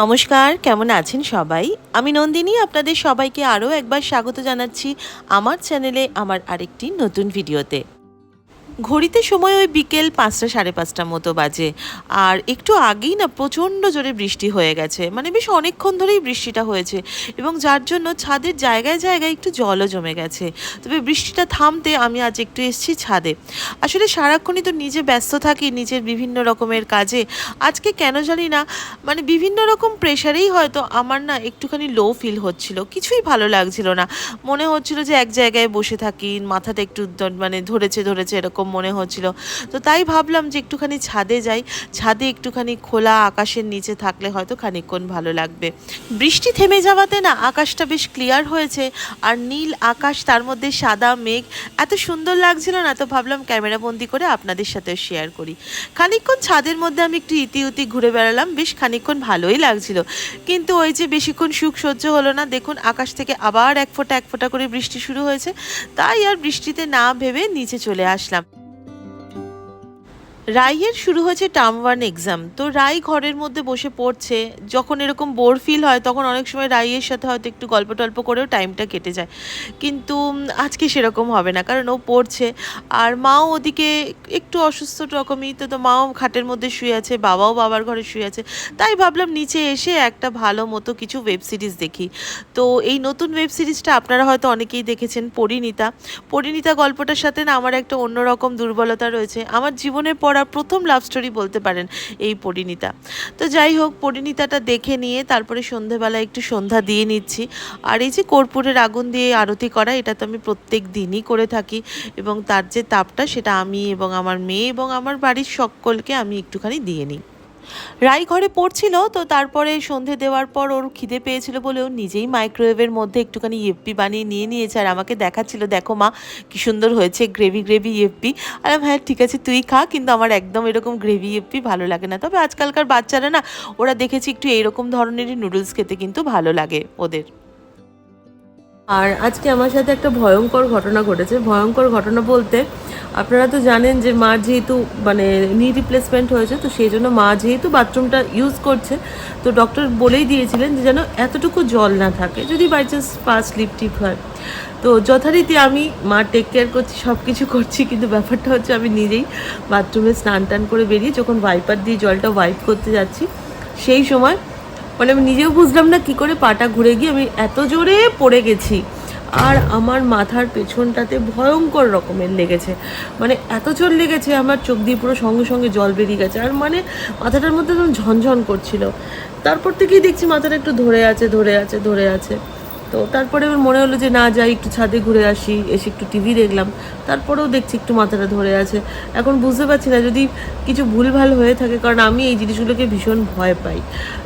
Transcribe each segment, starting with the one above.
নমস্কার, কেমন আছেন সবাই? আমি নন্দিনী, আপনাদের সবাইকে আরও একবার স্বাগত জানাচ্ছি আমার চ্যানেলে আমার আরেকটি নতুন ভিডিওতে। ঘড়িতে সময় ওই বিকেল ৫টা সাড়ে ৫টার মতো বাজে। আর একটু আগেই না প্রচণ্ড জোরে বৃষ্টি হয়ে গেছে, মানে বেশ অনেকক্ষণ ধরেই বৃষ্টিটা হয়েছে এবং যার জন্য ছাদের জায়গায় জায়গায় একটু জলও জমে গেছে। তবে বৃষ্টিটা থামতে আমি আজ একটু এসেছি ছাদে। আসলে সারাক্ষণই তো নিজে ব্যস্ত থাকি নিজের বিভিন্ন রকমের কাজে। আজকে কেন জানি না, মানে বিভিন্ন রকম প্রেশারেই হয়তো আমার না একটুখানি লো ফিল হচ্ছিল, কিছুই ভালো লাগছিল না। মনে হচ্ছিল যে এক জায়গায় বসে থাকি, মাথাটা একটু মানে ধরেছে ধরেছে এরকম মনে হচ্ছিল। তো তাই ভাবলাম যে একটুখানি ছাদে যাই, ছাদে একটুখানি খোলা আকাশের নিচে থাকলে হয়তো খানিকক্ষণ ভালো লাগবে। বৃষ্টি থেমে যাওয়াতে না আকাশটা বেশ ক্লিয়ার হয়েছে, আর নীল আকাশ, তার মধ্যে সাদা মেঘ, এত সুন্দর লাগছিল না, তো ভাবলাম ক্যামেরা বন্দি করে আপনাদের সাথে শেয়ার করি। খানিকক্ষণ ছাদের মধ্যে আমি একটু ইতিউতি ঘুরে বেড়ালাম, বেশ খানিকক্ষণ ভালোই লাগছিল। কিন্তু ওই যে বেশিক্ষণ সুখ সহ্য হলো না, দেখুন আকাশ থেকে আবার এক ফোঁটা করে বৃষ্টি শুরু হয়েছে। তাই আর বৃষ্টিতে না ভেবে নিচে চলে আসলাম। রাইয়ের শুরু হয়েছে টার্ম 1 এক্সাম, তো রাই ঘরের মধ্যে বসে পড়ছে। যখন এরকম বোর ফিল হয় তখন অনেক সময় রাইয়ের সাথে হয়তো একটু গল্প টল্প করেও টাইমটা কেটে যায়, কিন্তু আজকে সেরকম হবে না, কারণ ও পড়ছে। আর মাও ওদিকে একটু অসুস্থ রকমই, তো মাও খাটের মধ্যে শুয়ে আছে, বাবাও বাবার ঘরে শুয়ে আছে। তাই ভাবলাম নিচে এসে একটা ভালো মতো কিছু ওয়েব সিরিজ দেখি। তো এই নতুন ওয়েব সিরিজটা আপনারা হয়তো অনেকেই দেখেছেন, পরিণীতা। পরিণীতা গল্পটার সাথে না আমার একটা অন্যরকম দুর্বলতা রয়েছে। আমার জীবনের পড়া প্রথম লাভ স্টোরি বলতে পারেন এই পরিণীতা। তো যাই হোক, পরিণীতাটা দেখে নিয়ে তারপরে সন্ধেবেলা একটু সন্ধ্যা দিয়ে নিচ্ছি। আর এই যে কর্পূরের আগুন দিয়ে আরতি করা, এটা তো আমি প্রত্যেক দিনই করে থাকি, এবং তার যে তাপটা সেটা আমি এবং আমার মেয়ে এবং আমার বাড়ির সকলকে আমি একটুখানি দিয়ে নিই। রাই ঘরে পড়ছিল, তো তারপরে সন্ধে দেওয়ার পর ওর খিদে পেয়েছিল বলে ও নিজেই মাইক্রোওয়েভের মধ্যে একটুখানি ইএফপি বানিয়ে নিয়েছে, আর আমাকে দেখাচ্ছিল, দেখো মা কি সুন্দর হয়েছে, গ্রেভি গ্রেভি ইএফপি। আর হ্যাঁ ঠিক আছে তুই খা, কিন্তু আমার একদম এরকম গ্রেভি ইএফপি ভালো লাগে না। তবে আজকালকার বাচ্চারা না, ওরা দেখেছি একটু এইরকম ধরনেরই নুডলস খেতে কিন্তু ভালো লাগে ওদের। আর আজকে আমার সাথে একটা ভয়ঙ্কর ঘটনা ঘটেছে। ভয়ঙ্কর ঘটনা বলতে, আপনারা তো জানেন যে মা যেহেতু মানে নি রিপ্লেসমেন্ট হয়েছে, তো সেই জন্য মা যেহেতু বাথরুমটা ইউজ করছে, তো ডক্টর বলেই দিয়েছিলেন যে যেন এতটুকু জল না থাকে, যদি বাই চান্স পা স্লিপ টিপ হয়। তো যথারীতি আমি মা টেক কেয়ার করছি, সব কিছু করছি, কিন্তু ব্যাপারটা হচ্ছে আমি নিজেই বাথরুমে স্নান টান করে বেরিয়ে যখন ওয়াইপার দিয়ে জলটা ওয়াইপ করতে যাচ্ছি, সেই সময় মানে আমি নিজেও বুঝলাম না কি করে পাটা ঘুরে গিয়ে আমি এত জোরে পড়ে গেছি। আর আমার মাথার পেছনটাতে ভয়ঙ্কর রকমের লেগেছে, মানে এত জোর লেগেছে আমার চোখ দিয়ে পুরো সঙ্গে সঙ্গে জল বেরিয়ে গেছে, আর মানে মাথাটার মধ্যে একদম ঝনঝন করছিল। তারপর থেকেই দেখছি মাথাটা একটু ধরে আছে। তো তারপরে আমার মনে হলো যে না, যাই একটু ছাদে ঘুরে আসি, এসে একটু টিভি দেখলাম, তারপরেও দেখছি একটু মাথাটা ধরে আছে। এখন বুঝতে পারছি না যদি কিছু ভুলভাল হয়ে থাকে, কারণ আমি এই জিনিসগুলোকে ভীষণ ভয় পাই।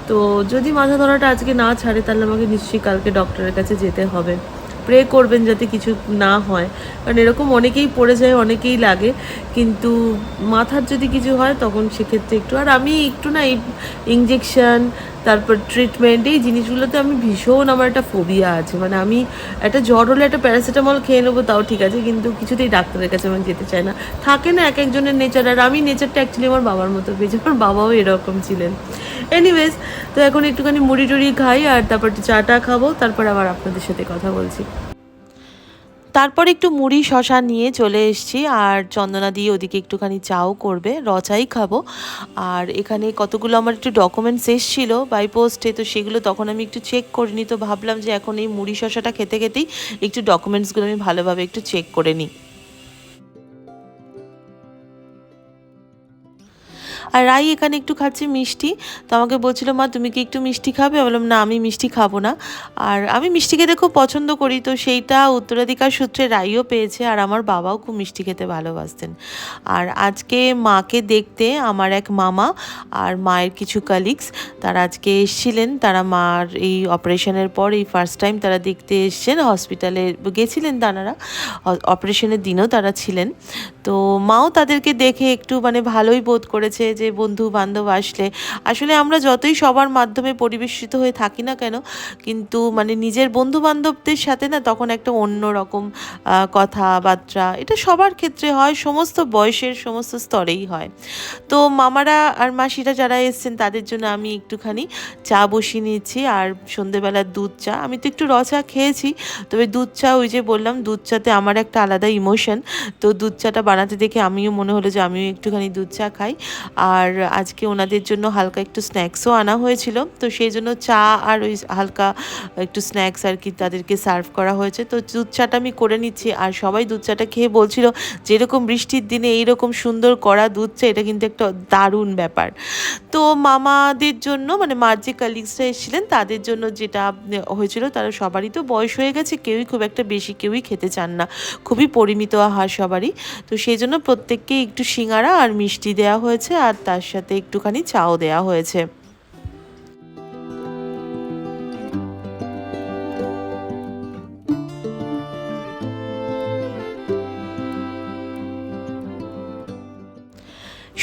তো যদি মাথা ধরাটা আজকে না ছাড়ে, তাহলে আমাকে নিশ্চয়ই কালকে ডক্টরের কাছে যেতে হবে। প্রে করবেন যাতে কিছু না হয়, কারণ এরকম অনেকেই পড়ে যায়, অনেকেই লাগে, কিন্তু মাথার যদি কিছু হয় তখন সেক্ষেত্রে একটু, আর আমি একটু না এই ইঞ্জেকশন, তারপর ট্রিটমেন্ট, এই জিনিসগুলোতে আমি ভীষণ, আমার একটা ফোবিয়া আছে। মানে আমি একটা জ্বর হলে একটা প্যারাসিটামল খেয়ে নেবো তাও ঠিক আছে, কিন্তু কিছুতেই ডাক্তারের কাছে আমি যেতে চাই না। থাকে না এক একজনের নেচার, আর আমি নেচারটা অ্যাকচুয়ালি আমার বাবার মতো পেয়েছি, আমার বাবাও এরকম ছিলেন। এনিওয়েজ, তো এখন একটুখানি মুড়ি টুড়ি খাই, আর তারপর একটু চাটা খাবো, তারপর আবার আপনাদের সাথে কথা বলছি। তারপর একটু মুড়ি শশা নিয়ে চলে এসেছি, আর চন্দনা দিয়ে ওদিকে একটুখানি চাও করবে, চাই খাবো। আর এখানে কতগুলো আমার একটু ডকুমেন্টস এসেছিলো বাই পোস্টে, তো সেগুলো তখন আমি একটু চেক করিনি, তো ভাবলাম যে এখন এই মুড়ি শশাটা খেতে খেতেই একটু ডকুমেন্টসগুলো আমি ভালোভাবে একটু চেক করে নিই। আর রাই এখানে একটু খাচ্ছে মিষ্টি। তো আমাকে বলছিল, মা তুমি কি একটু মিষ্টি খাবে? বললাম না, আমি মিষ্টি খাবো না। আর আমি মিষ্টি খেতে খুব পছন্দ করি, তো সেইটা উত্তরাধিকার সূত্রে রাইও পেয়েছে। আর আমার বাবাও খুব মিষ্টি খেতে ভালোবাসতেন। আর আজকে মাকে দেখতে আমার এক মামা আর মায়ের কিছু কালিগস তারা আজকে এসেছিলেন। তারা মার এই অপারেশনের পর এই ফার্স্ট টাইম তারা দেখতে এসছেন। হসপিটালে গেছিলেন তারা, অপারেশনের দিনও তারা ছিলেন। তো মাও তাদেরকে দেখে একটু মানে ভালোই বোধ করেছে যে বন্ধু বান্ধব আসলে, আসলে আমরা যতই সবার মাধ্যমে পরিবেশিত হয়ে থাকি না কেন, কিন্তু মানে নিজের বন্ধু বান্ধবদের সাথে না তখন একটা অন্য রকম কথাবার্তা, এটা সবার ক্ষেত্রে হয়, সমস্ত বয়সের সমস্ত স্তরেই হয়। তো মামারা আর মাসিরা যারা এসছেন তাদের জন্য আমি একটুখানি চা বসিয়ে নিয়েছি। আর সন্ধেবেলার দুধ চা, আমি তো একটু র চা খেয়েছি, তবে দুধ চা ওই যে বললাম দুধ চাতে আমার একটা আলাদা ইমোশন। তো দুধ চাটা বানাতে দেখে আমিও মনে হলো যে আমিও একটুখানি দুধ চা খাই। আর আজকে ওনাদের জন্য হালকা একটু স্ন্যাক্সও আনা হয়েছিল, তো সেই জন্য চা আর ওই হালকা একটু স্ন্যাক্স আর কি তাদেরকে সার্ভ করা হয়েছে। তো দুধ চাটা আমি করে নিচ্ছি। আর সবাই দুধ চাটা খেয়ে বলছিল যেরকম বৃষ্টির দিনে এইরকম সুন্দর করা দুধ চা, এটা কিন্তু একটা দারুণ ব্যাপার। তো মামাদের জন্য মানে মার যে কালিগসরা এসেছিলেন তাদের জন্য যেটা হয়েছিল, তারা সবারই তো বয়স হয়ে গেছে, কেউই খুব একটা বেশি কেউই খেতে চান না, খুবই পরিমিত আহার সবারই। তো সেই জন্য প্রত্যেককে একটু সিঙ্গারা আর মিষ্টি দেওয়া হয়েছে, আর তার সাথে একটুখানি চাও দেওয়া হয়েছে।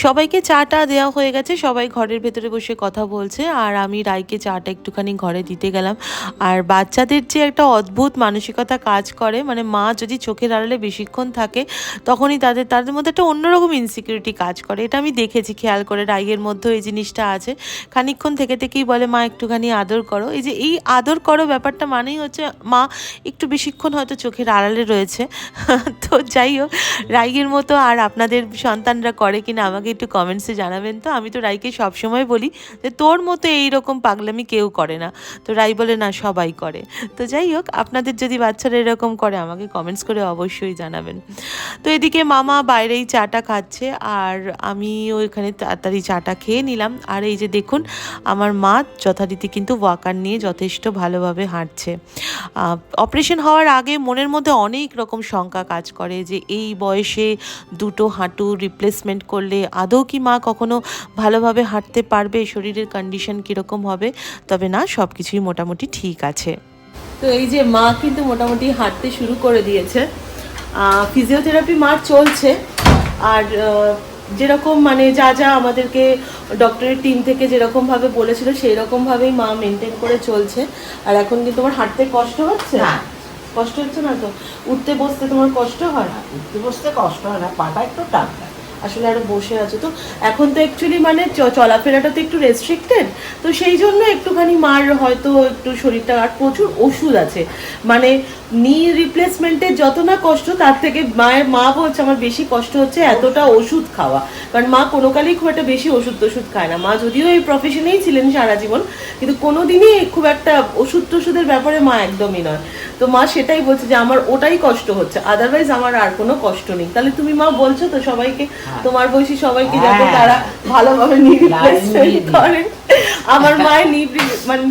সবাইকে চাটা দেওয়া হয়ে গেছে, সবাই ঘরের ভেতরে বসে কথা বলছে, আর আমি রাইকে চাটা একটুখানি ঘরে দিতে গেলাম। আর বাচ্চাদের যে একটা অদ্ভুত মানসিকতা কাজ করে, মানে মা যদি চোখের আড়ালে বেশিক্ষণ থাকে তখনই তাদের মধ্যে একটা অন্যরকম ইনসিকিউরিটি কাজ করে, এটা আমি দেখেছি খেয়াল করে। রাইয়ের মধ্যেও এই জিনিসটা আছে, খানিকক্ষণ থেকে থেকেই বলে মা একটুখানি আদর করো। এই যে এই আদর করো ব্যাপারটা মানেই হচ্ছে মা একটু বেশিক্ষণ হয়তো চোখের আড়ালে রয়েছে। তো যাই হোক, রাইয়ের মতো আর আপনাদের সন্তানরা করে কিনা আমাকে একটু কমেন্টসে জানাবেন। তো আমি তো রাইকে সবসময় বলি যে তোর মতো এইরকম পাগলামি কেউ করে না, তো রাই বলে না সবাই করে। তো যাই হোক, আপনাদের যদি বাচ্চারা এরকম করে আমাকে কমেন্টস করে অবশ্যই জানাবেন। তো এদিকে মামা বাইরেই চাটা খাচ্ছে, আর আমি ওইখানে তাড়াতাড়ি চাটা খেয়ে নিলাম। আর এই যে দেখুন, আমার মা যথারীতি কিন্তু ওয়াকার নিয়ে যথেষ্ট ভালোভাবে হাঁটছে। অপারেশন হওয়ার আগে মনের মধ্যে অনেক রকম শঙ্কা কাজ করে যে এই বয়সে দুটো হাঁটু রিপ্লেসমেন্ট করলে আদৌ কি মা কখনো ভালোভাবে হাঁটতে পারবে, শরীরের কন্ডিশন কীরকম হবে। তবে না, সব কিছুই মোটামুটি ঠিক আছে। তো এই যে মা কিন্তু মোটামুটি হাঁটতে শুরু করে দিয়েছে। ফিজিওথেরাপি মার চলছে, আর যেরকম মানে যা যা আমাদেরকে ডক্টরের টিম থেকে যেরকমভাবে বলেছিল সেই রকমভাবেই মা মেনটেন করে চলছে। আর এখন কি তোমার হাঁটতে কষ্ট হচ্ছে? কষ্ট হচ্ছে না তো? উঠতে বসতে তোমার কষ্ট হয়? উঠতে বসতে কষ্ট হয় না, পাটা একটু টান। আসলে আরো বসে আছো তো, এখন তো অ্যাকচুয়ালি মানে চলাফেরাটা তো একটু রেস্ট্রিক্টেড, তো সেই জন্য একটুখানি মার হয়তো একটু শরীরটা, আর প্রচুর ওষুধ আছে, মানে নি রিপ্লেসমেন্টের যত না কষ্ট তার থেকে মা বলছে আমার বেশি কষ্ট হচ্ছে এতটা ওষুধ খাওয়া। কারণ মা কোনো কালেই খুব একটা বেশি ওষুধ খায় না, মা যদিও এই প্রফেশনেই ছিলেন সারা জীবন, কিন্তু কোনো দিনই খুব একটা ওষুধের ব্যাপারে মা একদমই নয়। তো মা সেটাই বলছে যে আমার ওটাই কষ্ট হচ্ছে, আদারওয়াইজ আমার আর কোনো কষ্ট নেই। তাহলে তুমি মা বলছো তো সবাইকে, তোমার বয়সী সবাইকে, যাতে তারা ভালোভাবে নি রিপ্লেসমেন্ট করেন। আমার মায়ের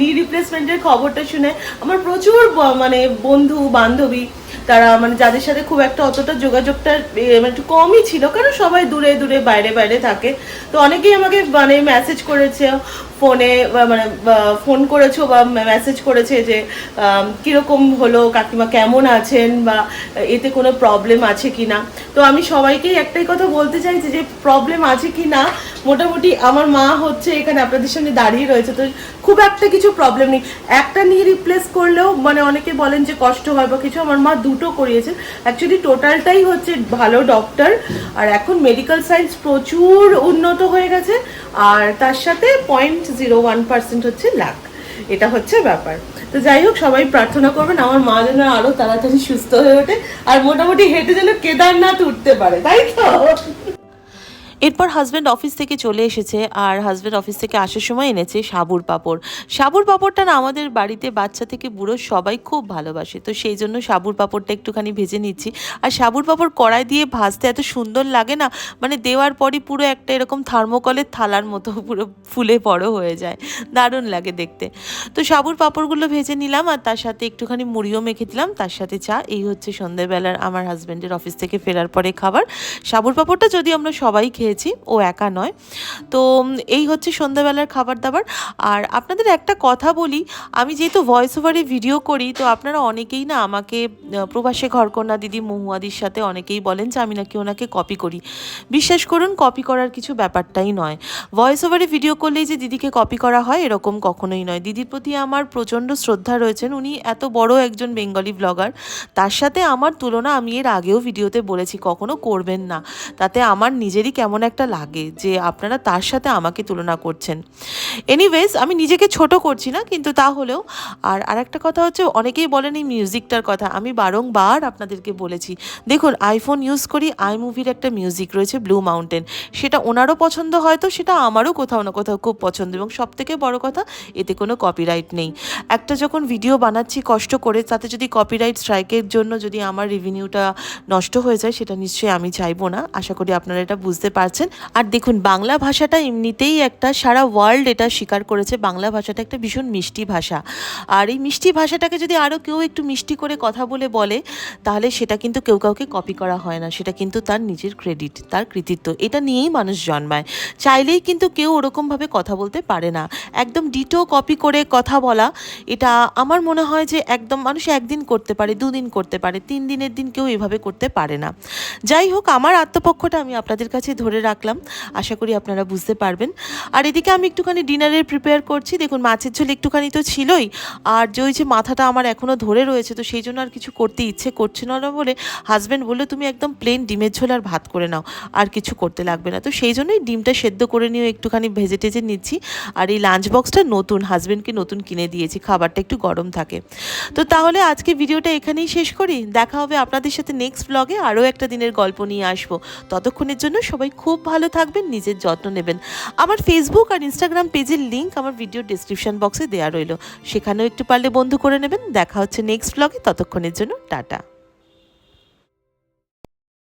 নি রিপ্লেসমেন্টের খবরটা শুনে আমার প্রচুর মানে বন্ধু বান্ধবী, তারা মানে যাদের সাথে খুব একটা অতটা যোগাযোগটা মানে একটু কমই ছিল, কারণ সবাই দূরে দূরে বাইরে থাকে, তো অনেকেই আমাকে মানে মেসেজ করেছে ফোনে, মানে ফোন করেছো বা মেসেজ করেছে যে কীরকম হলো, কাকিমা কেমন আছেন, বা এতে কোনো প্রবলেম আছে কি না। তো আমি সবাইকেই একটাই কথা বলতে চাইছি যে প্রবলেম আছে কি না, মোটামুটি আমার মা হচ্ছে এখানে আপনাদের সামনে দাঁড়িয়ে রয়েছে, তো খুব একটা কিছু প্রবলেম নেই। একটা নিয়ে রিপ্লেস করলেও মানে অনেকে বলেন যে কষ্ট হয় বা কিছু, আমার মা দুটো করিয়েছে। অ্যাকচুয়ালি টোটালটাই হচ্ছে ভালো ডক্টর, আর এখন মেডিকেল সায়েন্স প্রচুর উন্নত হয়ে গেছে, আর তার সাথে 0.01% হচ্ছে লাক, এটা হচ্ছে ব্যাপার। তো যাই হোক, সবাই প্রার্থনা করবেন আমার মা যেন আরো তাড়াতাড়ি সুস্থ হয়ে ওঠে, আর মোটামুটি হেঁটে যেন কেদারনাথ উঠতে পারে, তাই তো? এরপর হাজব্যান্ড অফিস থেকে চলে এসেছে, আর হাজব্যান্ড অফিস থেকে আসার সময় এনেছে সাবুর পাঁপড়। সাবুর পাঁপড়টা না আমাদের বাড়িতে বাচ্চা থেকে বুড়ো সবাই খুব ভালোবাসে, তো সেই জন্য সাবুর পাঁপড়টা একটুখানি ভেজে নিচ্ছি। আর সাবুর পাঁপড় কড়াই দিয়ে ভাজতে এত সুন্দর লাগে না, মানে দেওয়ার পরই পুরো একটা এরকম থার্মোকলের থালার মতো পুরো ফুলে বড় হয়ে যায়, দারুণ লাগে দেখতে। তো সাবুর পাঁপড়গুলো ভেজে নিলাম, আর তার সাথে একটুখানি মুড়িও মেখে দিলাম, তার সাথে চা। এই হচ্ছে সন্ধ্যেবেলার আমার হাজব্যান্ডের অফিস থেকে ফেরার পরে খাবার। সাবুর পাঁপড়টা যদি আমরা সবাই খেয়েছি, ও একা নয়। তো এই হচ্ছে সন্ধ্যাবেলার খাবার দাবার। আর আপনাদের একটা কথা বলি, আমি যেহেতু ভয়েস ওভারে ভিডিও করি, তো আপনারা অনেকেই না আমাকে প্রবাসে ঘরকন্যা দিদি মহুয়াদির সাথে অনেকেই বলেন যে আমি নাকি ওনাকে কপি করি। বিশ্বাস করুন, কপি করার কিছু ব্যাপারটাই নয়। ভয়েস ওভারে ভিডিও করলেই যে দিদিকে কপি করা হয় এরকম কখনোই নয়। দিদির প্রতি আমার প্রচণ্ড শ্রদ্ধা রয়েছেন, উনি এত বড় একজন বেঙ্গলি ব্লগার, তার সাথে আমার তুলনা আমি এর আগেও ভিডিওতে বলেছি কখনো করবেন না। তাতে আমার নিজেরই কেমন একটা লাগে যে আপনারা তার সাথে আমাকে তুলনা করছেন। এনিওয়েজ, আমি নিজেকে ছোট করছি না, কিন্তু তাহলেও। আর আরেকটা কথা হচ্ছে, অনেকেই বলেন এই মিউজিকটার কথা, আমি বারংবার আপনাদেরকে বলেছি, দেখুন আইফোন ইউজ করি, আইমুভির একটা মিউজিক রয়েছে ব্লু মাউন্টেন, সেটা ওনারও পছন্দ, হয়তো সেটা আমারও কোথাও না কোথাও খুব পছন্দ, এবং সবথেকে বড় কথা এতে কোনো কপিরাইট নেই। একটা যখন ভিডিও বানাচ্ছি কষ্ট করে, তাতে যদি কপিরাইট স্ট্রাইকের জন্য যদি আমার রেভিনিউটা নষ্ট হয়ে যায়, সেটা নিশ্চয়ই আমি চাইবো না। আশা করি আপনারা এটা বুঝতে পারছেন। আর দেখুন, বাংলা ভাষাটা এমনিতেই একটা, সারা ওয়ার্ল্ড এটা স্বীকার করেছে, বাংলা ভাষাটা একটা ভীষণ মিষ্টি ভাষা। আর এই মিষ্টি ভাষাটাকে যদি আরও কেউ একটু মিষ্টি করে কথা বলে তাহলে সেটা কিন্তু কেউ কাউকে কপি করা হয় না, সেটা কিন্তু তার নিজের ক্রেডিট, তার কৃতিত্ব, এটা নিয়েই মানুষ জন্মায়। চাইলেই কিন্তু কেউ ওরকমভাবে কথা বলতে পারে না। একদম ডিটো কপি করে কথা বলা, এটা আমার মনে হয় যে একদম মানুষ একদিন করতে পারে, দুদিন করতে পারে, 3 দিনের দিন কেউ এভাবে করতে পারে না। যাই হোক, আমার আত্মপক্ষটা আমি আপনাদের কাছে ধরে রাখলাম, আশা করি আপনারা বুঝতে পারবেন। আর এদিকে আমি একটুখানি ডিনারের প্রিপেয়ার করছি। দেখুন, মাছের ঝোল একটুখানি তো ছিলই, আর যে মাথাটা আমার এখনও ধরে রয়েছে, তো সেই জন্য আর কিছু করতে ইচ্ছে করছে না বলে হাজব্যান্ড বললো তুমি একদম প্লেন ডিমের ঝোল আর ভাত করে নাও, আর কিছু করতে লাগবে না। তো সেই জন্যই ডিমটা সেদ্ধ করে নিয়েও একটুখানি ভেজে টেজে নিচ্ছি। আর এই লাঞ্চ বক্সটা নতুন, হাজব্যান্ডকে নতুন কিনে দিয়েছি, খাবারটা একটু গরম থাকে। তো তাহলে আজকে ভিডিওটা এখানেই শেষ করি, দেখা হবে আপনাদের সাথে নেক্সট ব্লগে, আরও একটা দিনের গল্প নিয়ে আসবো। ততক্ষণের জন্য সবাই খুব ভালো থাকবেন, নিজের যত্ন নেবেন। আমার ফেসবুক আর ইনস্টাগ্রাম পেজের লিঙ্ক আমার ভিডিও ডিসক্রিপশন বক্সে দেওয়া রইল, সেখানেও একটু পারলে বন্ধু করে নেবেন। দেখা হচ্ছে নেক্সট ব্লগে, ততক্ষণের জন্য টাটা।